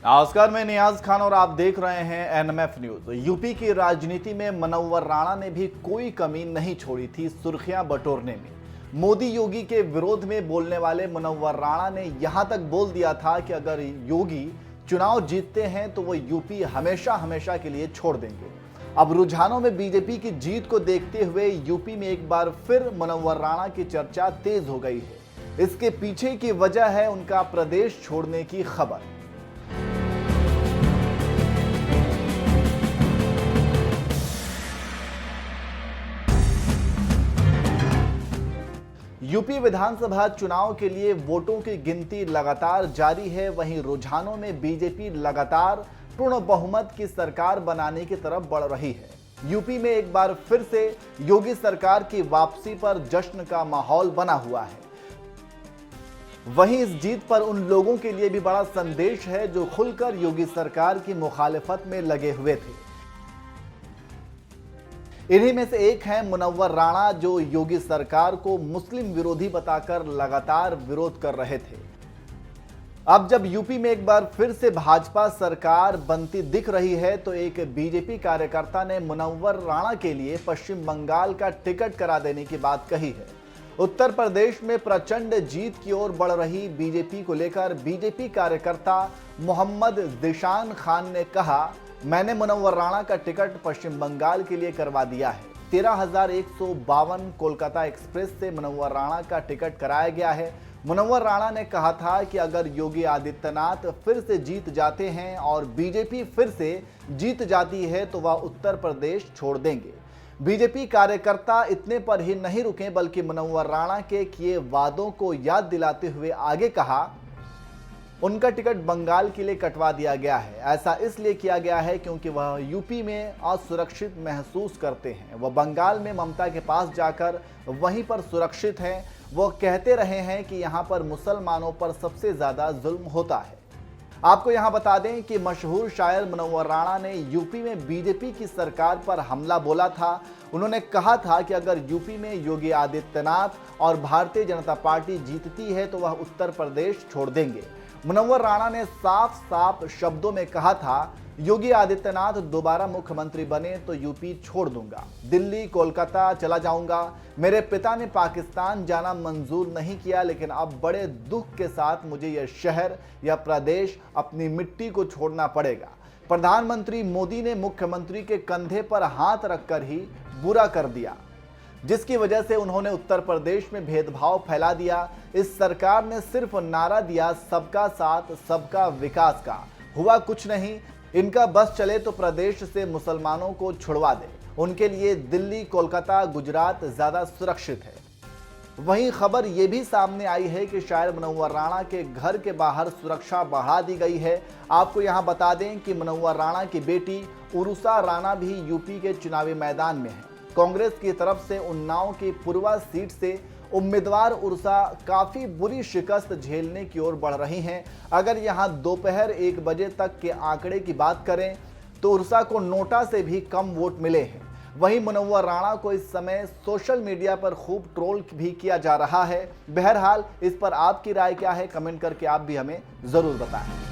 नमस्कार, मैं नियाज खान और आप देख रहे हैं एनएमएफ न्यूज। यूपी की राजनीति में मनोहर राणा ने भी कोई कमी नहीं छोड़ी थी सुर्खियां बटोरने में। मोदी योगी के विरोध में बोलने वाले मनोहर राणा ने यहां तक बोल दिया था कि अगर योगी चुनाव जीतते हैं तो वो यूपी हमेशा हमेशा के लिए छोड़ देंगे। अब रुझानों में बीजेपी की जीत को देखते हुए यूपी में एक बार फिर मनोहर राणा की चर्चा तेज हो गई है। इसके पीछे की वजह है उनका प्रदेश छोड़ने की खबर। यूपी विधानसभा चुनाव के लिए वोटों की गिनती लगातार जारी है। वहीं रुझानों में बीजेपी लगातार पूर्ण बहुमत की सरकार बनाने की तरफ बढ़ रही है। यूपी में एक बार फिर से योगी सरकार की वापसी पर जश्न का माहौल बना हुआ है। वहीं इस जीत पर उन लोगों के लिए भी बड़ा संदेश है जो खुलकर योगी सरकार की मुखालिफत में लगे हुए थे। इन्हीं में से एक है मनोहर राणा, जो योगी सरकार को मुस्लिम विरोधी बताकर लगातार विरोध कर रहे थे। अब जब यूपी में एक बार फिर से भाजपा सरकार बनती दिख रही है तो एक बीजेपी कार्यकर्ता ने मनोहर राणा के लिए पश्चिम बंगाल का टिकट करा देने की बात कही है। उत्तर प्रदेश में प्रचंड जीत की ओर बढ़ रही बीजेपी को लेकर बीजेपी कार्यकर्ता मोहम्मद जिशान खान ने कहा, मैंने मनोहर राणा का टिकट पश्चिम बंगाल के लिए करवा दिया है। 13,152 कोलकाता एक्सप्रेस से मनोहर राणा का टिकट कराया गया है। मनोहर राणा ने कहा था कि अगर योगी आदित्यनाथ फिर से जीत जाते हैं और बीजेपी फिर से जीत जाती है तो वह उत्तर प्रदेश छोड़ देंगे। बीजेपी कार्यकर्ता इतने पर ही नहीं रुके बल्कि मनोहर राणा के किए वादों को याद दिलाते हुए आगे कहा, उनका टिकट बंगाल के लिए कटवा दिया गया है। ऐसा इसलिए किया गया है क्योंकि वह यूपी में असुरक्षित महसूस करते हैं। वह बंगाल में ममता के पास जाकर वहीं पर सुरक्षित हैं। वो कहते रहे हैं कि यहाँ पर मुसलमानों पर सबसे ज़्यादा जुल्म होता है। आपको यहाँ बता दें कि मशहूर शायर मनोहर राणा ने यूपी में बीजेपी की सरकार पर हमला बोला था। उन्होंने कहा था कि अगर यूपी में योगी आदित्यनाथ और भारतीय जनता पार्टी जीतती है तो वह उत्तर प्रदेश छोड़ देंगे। मनोहर राणा ने साफ साफ शब्दों में कहा था, योगी आदित्यनाथ दोबारा मुख्यमंत्री बने तो यूपी छोड़ दूंगा, दिल्ली कोलकाता चला जाऊंगा। मेरे पिता ने पाकिस्तान जाना मंजूर नहीं किया, लेकिन अब बड़े दुख के साथ मुझे यह शहर या प्रदेश अपनी मिट्टी को छोड़ना पड़ेगा। प्रधानमंत्री मोदी ने मुख्यमंत्री के कंधे पर हाथ रखकर ही बुरा कर दिया, जिसकी वजह से उन्होंने उत्तर प्रदेश में भेदभाव फैला दिया। इस सरकार ने सिर्फ नारा दिया सबका साथ सबका विकास का, हुआ कुछ नहीं। इनका बस चले तो प्रदेश से मुसलमानों को छुड़वा दे। उनके लिए दिल्ली कोलकाता गुजरात ज़्यादा सुरक्षित है। वहीं खबर ये भी सामने आई है कि शायद मनोहर राणा के घर के बाहर सुरक्षा बढ़ा दी गई है। आपको यहाँ बता दें कि मनोहर राणा की बेटी उरुसा राणा भी यूपी के चुनावी मैदान में है। कांग्रेस की तरफ से उन्नाव की पूर्वा सीट से उम्मीदवार उर्सा काफी बुरी शिकस्त झेलने की ओर बढ़ रही हैं। अगर यहां दोपहर 1 बजे तक के आंकड़े की बात करें तो उर्सा को नोटा से भी कम वोट मिले हैं। वहीं मनोहर राणा को इस समय सोशल मीडिया पर खूब ट्रोल भी किया जा रहा है। बहरहाल इस पर आपकी राय क्या है, कमेंट करके आप भी हमें जरूर बताएं।